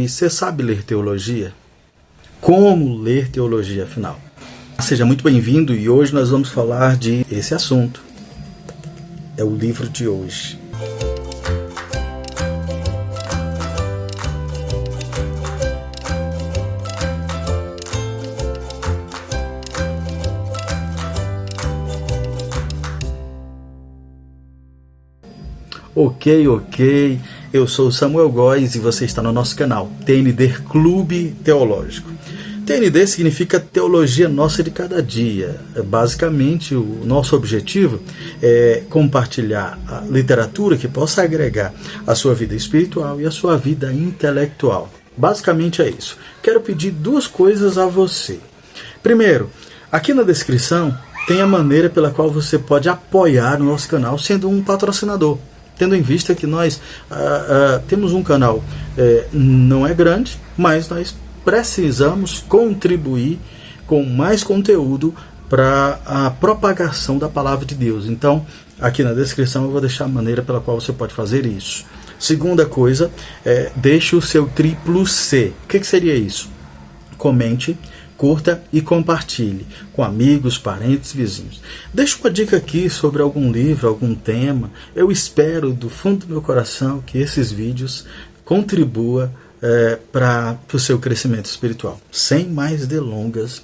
E você sabe ler teologia? Como ler teologia, afinal? Seja muito bem-vindo e hoje nós vamos falar de esse assunto. É o livro de hoje. Ok. Eu sou o Samuel Góes e você está no nosso canal TND Clube Teológico. TND significa Teologia Nossa de Cada Dia. Basicamente, o nosso objetivo é compartilhar a literatura que possa agregar a sua vida espiritual e a sua vida intelectual. Basicamente é isso. Quero pedir duas coisas a você. Primeiro, aqui na descrição tem a maneira pela qual você pode apoiar o nosso canal sendo um patrocinador. Tendo em vista que nós temos um canal, não é grande, mas nós precisamos contribuir com mais conteúdo para a propagação da palavra de Deus. Então, aqui na descrição eu vou deixar a maneira pela qual você pode fazer isso. Segunda coisa, deixe o seu triplo C. O que seria isso? Comente, curta e compartilhe com amigos, parentes, vizinhos. Deixa uma dica aqui sobre algum livro, algum tema. Eu espero do fundo do meu coração que esses vídeos contribuam para o seu crescimento espiritual. Sem mais delongas,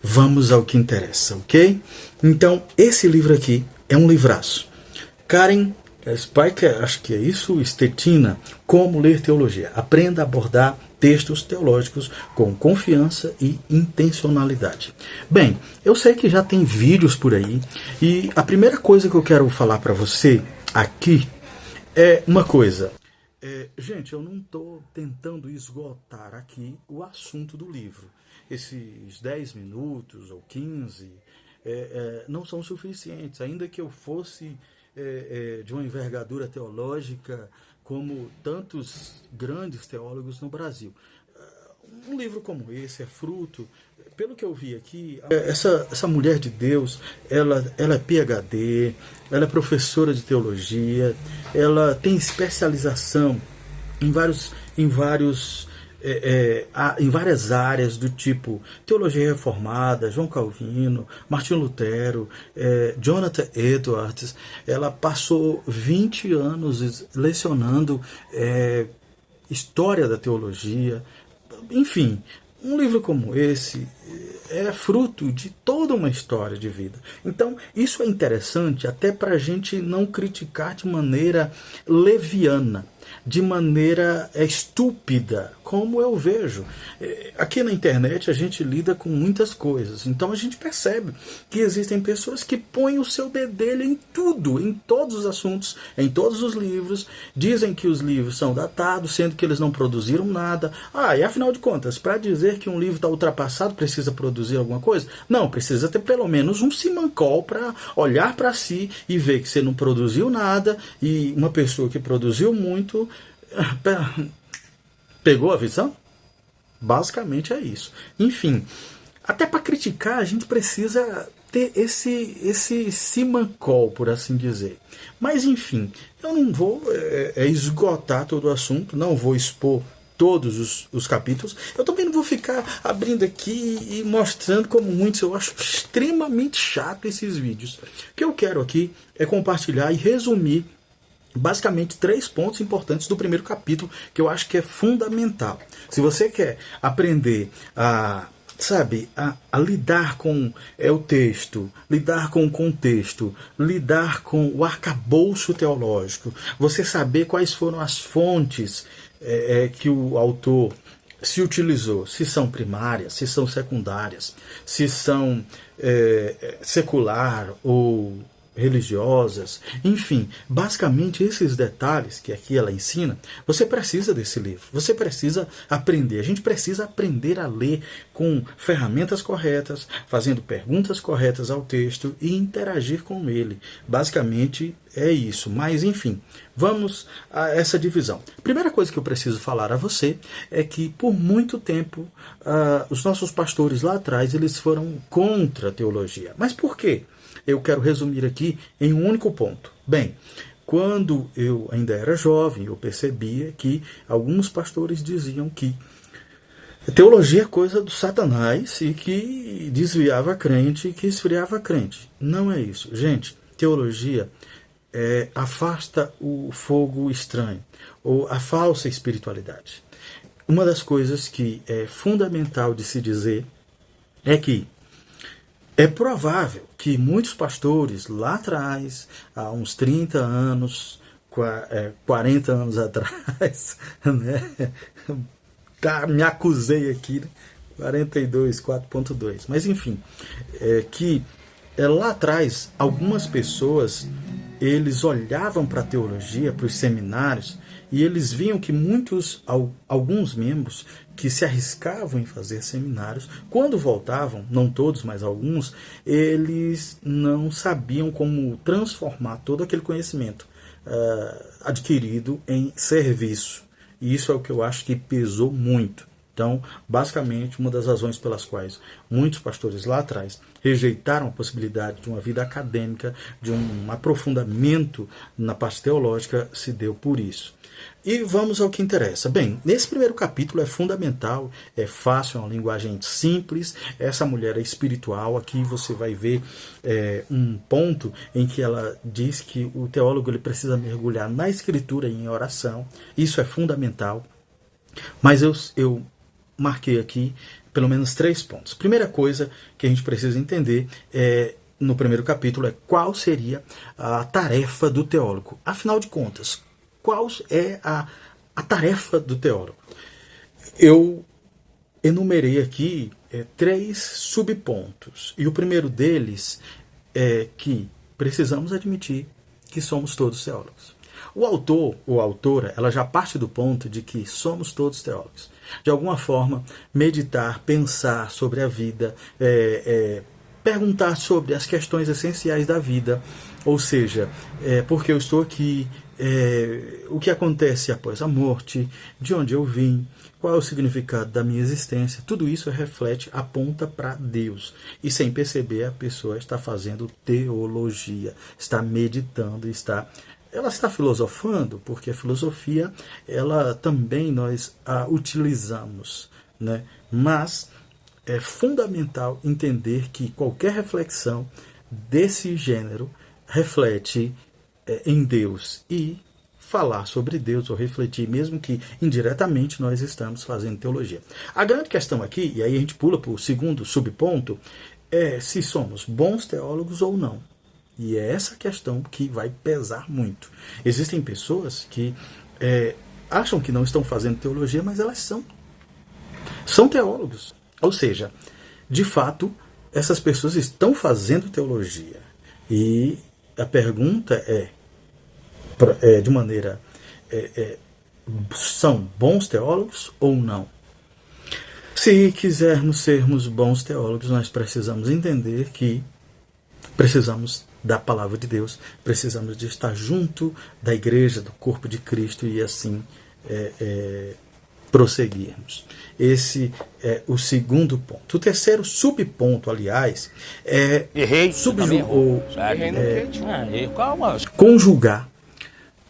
vamos ao que interessa, ok? Então, esse livro aqui é um livraço. Karen Spiker, acho que é isso, Stetina, Como Ler Teologia. Aprenda a abordar textos teológicos com confiança e intencionalidade. Bem, eu sei que já tem vídeos por aí e a primeira coisa que eu quero falar para você aqui é uma coisa. Gente, eu não estou tentando esgotar aqui o assunto do livro. Esses 10 minutos ou 15 não são suficientes, ainda que eu fosse de uma envergadura teológica como tantos grandes teólogos no Brasil. Um livro como esse é fruto, pelo que eu vi aqui, essa mulher de Deus, ela é PhD, ela é professora de teologia, ela tem especialização em várias áreas do tipo teologia reformada, João Calvino, Martinho Lutero, Jonathan Edwards. Ela passou 20 anos lecionando história da teologia. Enfim, um livro como esse é fruto de toda uma história de vida. Então, isso é interessante até para a gente não criticar de maneira leviana, de maneira estúpida, como eu vejo. Aqui na internet a gente lida com muitas coisas, então a gente percebe que existem pessoas que põem o seu bedelho em tudo, em todos os assuntos, em todos os livros, dizem que os livros são datados, sendo que eles não produziram nada. E afinal de contas, para dizer que um livro está ultrapassado, precisa produzir alguma coisa? Não, precisa ter pelo menos um simancol para olhar para si e ver que você não produziu nada, e uma pessoa que produziu muito pegou a visão? Basicamente é isso. Enfim, até para criticar a gente precisa ter esse simancol, por assim dizer. Mas enfim, eu não vou esgotar todo o assunto, não vou expor todos os capítulos. Eu também não vou ficar abrindo aqui e mostrando como muitos eu acho extremamente chato esses vídeos. O que eu quero aqui é compartilhar e resumir basicamente 3 pontos importantes do primeiro capítulo que eu acho que é fundamental. Se você quer aprender a lidar com o texto, lidar com o contexto, lidar com o arcabouço teológico, você saber quais foram as fontes que o autor se utilizou, se são primárias, se são secundárias, se são secular ou religiosas, enfim, basicamente esses detalhes que aqui ela ensina, você precisa desse livro, você precisa aprender, a gente precisa aprender a ler com ferramentas corretas, fazendo perguntas corretas ao texto e interagir com ele. Basicamente é isso, mas enfim, vamos a essa divisão. Primeira coisa que eu preciso falar a você é que por muito tempo os nossos pastores lá atrás, eles foram contra a teologia. Mas por quê? Eu quero resumir aqui em um único ponto. Bem, Quando eu ainda era jovem, eu percebia que alguns pastores diziam que teologia é coisa do Satanás e que desviava a crente e que esfriava a crente. Não é isso. Gente, teologia afasta o fogo estranho ou a falsa espiritualidade. Uma das coisas que é fundamental de se dizer é que é provável que muitos pastores lá atrás, há uns 30 anos, 40 anos atrás, né? Me acusei aqui, né? 42, 4.2. Mas enfim, que lá atrás, algumas pessoas, eles olhavam para a teologia, para os seminários, e eles viam que alguns membros que se arriscavam em fazer seminários, quando voltavam, não todos, mas alguns, eles não sabiam como transformar todo aquele conhecimento adquirido em serviço. E isso é o que eu acho que pesou muito. Então, basicamente, uma das razões pelas quais muitos pastores lá atrás rejeitaram a possibilidade de uma vida acadêmica, de um aprofundamento na parte teológica, se deu por isso. E vamos ao que interessa. Bem, nesse primeiro capítulo é fundamental, é fácil, é uma linguagem simples. Essa mulher é espiritual. Aqui você vai ver um ponto em que ela diz que o teólogo ele precisa mergulhar na escritura e em oração. Isso é fundamental. Mas eu marquei aqui pelo menos 3 pontos. Primeira coisa que a gente precisa entender no primeiro capítulo é qual seria a tarefa do teólogo. Afinal de contas, qual é a tarefa do teólogo? Eu enumerei aqui 3 subpontos. E o primeiro deles é que precisamos admitir que somos todos teólogos. O autor ou a autora, ela já parte do ponto de que somos todos teólogos. De alguma forma, meditar, pensar sobre a vida, perguntar sobre as questões essenciais da vida, ou seja, por que eu estou aqui, o que acontece após a morte, de onde eu vim, qual é o significado da minha existência, tudo isso reflete, aponta para Deus. E sem perceber, a pessoa está fazendo teologia, está meditando, ela está filosofando, porque a filosofia, ela também nós a utilizamos, né? Mas é fundamental entender que qualquer reflexão desse gênero reflete em Deus. E falar sobre Deus ou refletir, mesmo que indiretamente nós estamos fazendo teologia. A grande questão aqui, e aí a gente pula para o segundo subponto, é se somos bons teólogos ou não. E é essa questão que vai pesar muito. Existem pessoas que acham que não estão fazendo teologia, mas elas são teólogos. Ou seja, de fato, essas pessoas estão fazendo teologia. E a pergunta de maneira, são bons teólogos ou não? Se quisermos sermos bons teólogos, nós precisamos entender que precisamos da palavra de Deus, precisamos de estar junto da igreja, do corpo de Cristo e assim prosseguirmos. Esse é o segundo ponto. O terceiro subponto, aliás, é conjugar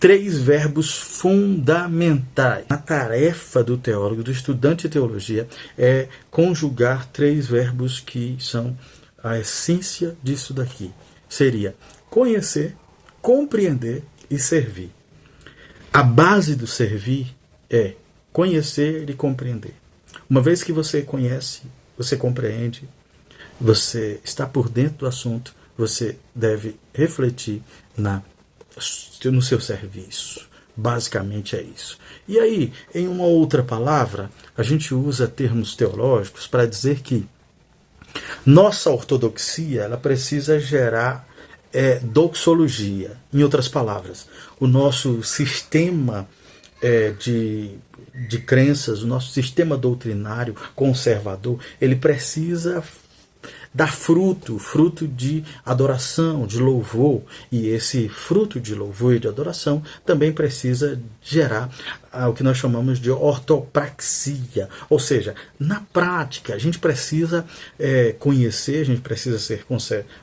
3 verbos fundamentais. A tarefa do teólogo, do estudante de teologia, é conjugar 3 verbos que são a essência disso daqui. Seria conhecer, compreender e servir. A base do servir é conhecer e compreender. Uma vez que você conhece, você compreende, você está por dentro do assunto, você deve refletir no seu serviço. Basicamente é isso. E aí, em uma outra palavra, a gente usa termos teológicos para dizer que nossa ortodoxia ela precisa gerar doxologia. Em outras palavras, o nosso sistema de crenças, o nosso sistema doutrinário conservador, ele precisa dar fruto, fruto de adoração, de louvor. E esse fruto de louvor e de adoração também precisa gerar o que nós chamamos de ortopraxia. Ou seja, na prática, a gente precisa conhecer, a gente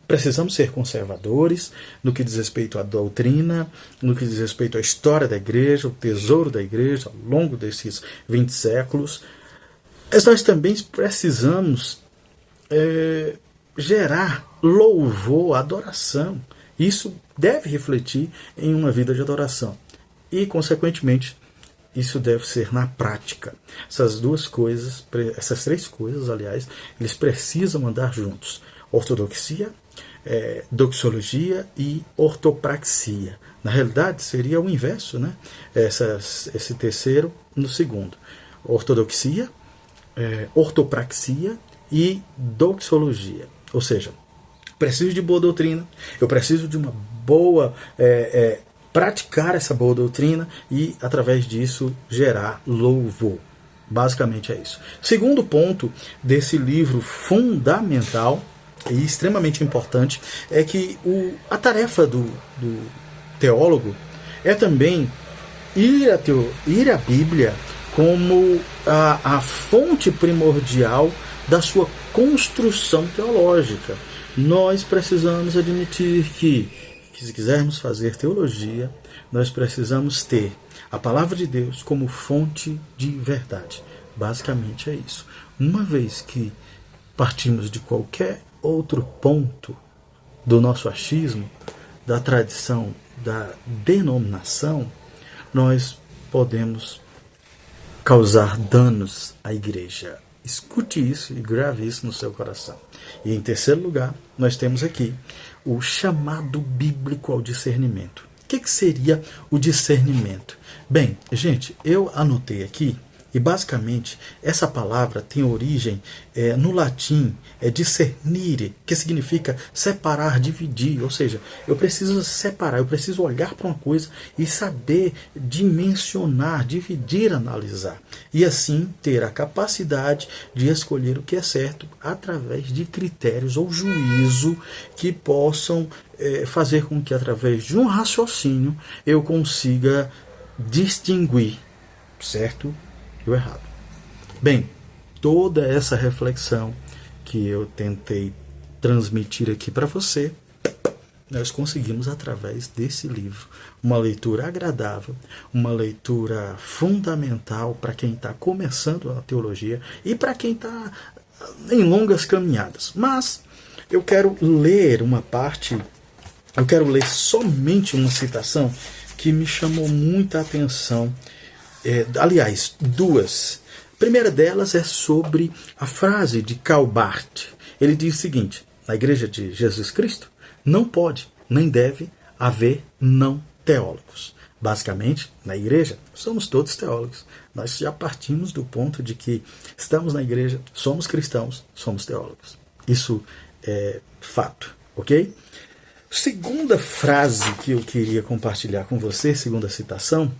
precisamos ser conservadores no que diz respeito à doutrina, no que diz respeito à história da igreja, o tesouro da igreja ao longo desses 20 séculos. Mas nós também precisamos gerar louvor, adoração. Isso deve refletir em uma vida de adoração. E, consequentemente, isso deve ser na prática. Essas três coisas, aliás, eles precisam andar juntos. Ortodoxia, doxologia e ortopraxia. Na realidade, seria o inverso, né? Esse terceiro no segundo. Ortodoxia, ortopraxia e doxologia. Ou seja, preciso de boa doutrina, eu preciso de uma boa... praticar essa boa doutrina e, através disso, gerar louvor. Basicamente é isso. Segundo ponto desse livro fundamental e extremamente importante é que a tarefa do teólogo é também ir à Bíblia como a fonte primordial da sua construção teológica. Nós precisamos admitir que se quisermos fazer teologia, nós precisamos ter a palavra de Deus como fonte de verdade. Basicamente é isso. Uma vez que partimos de qualquer outro ponto do nosso achismo, da tradição, da denominação, nós podemos causar danos à igreja. Escute isso e grave isso no seu coração. E em terceiro lugar, nós temos aqui o chamado bíblico ao discernimento. O que seria o discernimento? Bem, gente, eu anotei aqui, e basicamente essa palavra tem origem no latim, discernire, que significa separar, dividir. Ou seja, eu preciso separar, eu preciso olhar para uma coisa e saber dimensionar, dividir, analisar. E assim ter a capacidade de escolher o que é certo através de critérios ou juízo que possam fazer com que, através de um raciocínio, eu consiga distinguir certo e o errado. Bem, toda essa reflexão que eu tentei transmitir aqui para você, nós conseguimos através desse livro. Uma leitura agradável, uma leitura fundamental para quem está começando a teologia e para quem está em longas caminhadas. Mas eu quero ler uma parte, eu quero ler somente uma citação que me chamou muita atenção. Aliás, duas. A primeira delas é sobre a frase de Karl Barth. Ele diz o seguinte: na Igreja de Jesus Cristo não pode, nem deve haver não teólogos. Basicamente, na igreja, somos todos teólogos. Nós já partimos do ponto de que estamos na igreja, somos cristãos, somos teólogos. Isso é fato, ok? Segunda frase que eu queria compartilhar com você, segunda citação,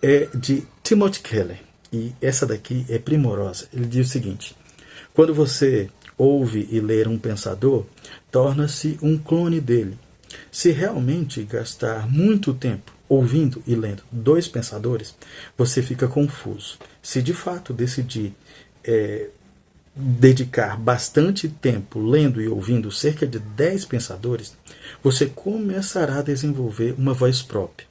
é de Timothy Keller. E essa daqui é primorosa. Ele diz o seguinte: quando você ouve e lê um pensador, torna-se um clone dele. Se realmente gastar muito tempo ouvindo e lendo dois pensadores, você fica confuso. Se de fato decidir dedicar bastante tempo lendo e ouvindo cerca de 10 pensadores, você começará a desenvolver uma voz própria.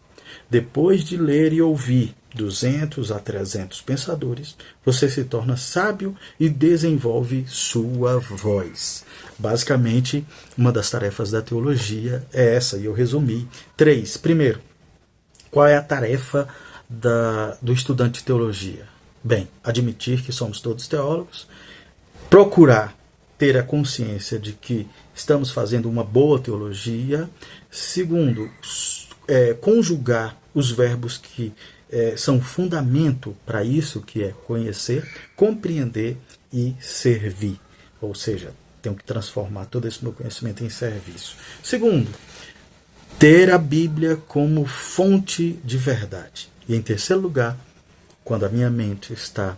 Depois de ler e ouvir 200 a 300 pensadores, você se torna sábio e desenvolve sua voz. Basicamente, uma das tarefas da teologia é essa, e eu resumi 3. Primeiro, qual é a tarefa do estudante de teologia? Bem, admitir que somos todos teólogos, procurar ter a consciência de que estamos fazendo uma boa teologia. Segundo, conjugar os verbos que são fundamento para isso, que é conhecer, compreender e servir. Ou seja, tenho que transformar todo esse meu conhecimento em serviço. Segundo, ter a Bíblia como fonte de verdade. E em terceiro lugar, quando a minha mente está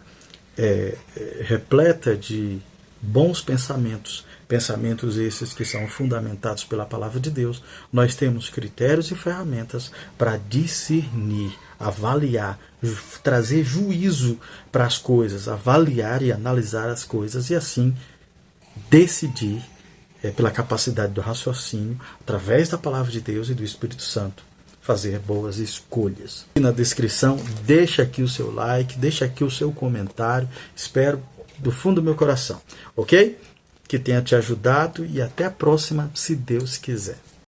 repleta de bons pensamentos, Pensamentos esses que são fundamentados pela palavra de Deus. Nós temos critérios e ferramentas para discernir, avaliar, trazer juízo para as coisas, avaliar e analisar as coisas e assim decidir pela capacidade do raciocínio, através da palavra de Deus e do Espírito Santo, fazer boas escolhas. E na descrição, deixa aqui o seu like, deixa aqui o seu comentário, espero do fundo do meu coração, ok? Que tenha te ajudado e até a próxima, se Deus quiser.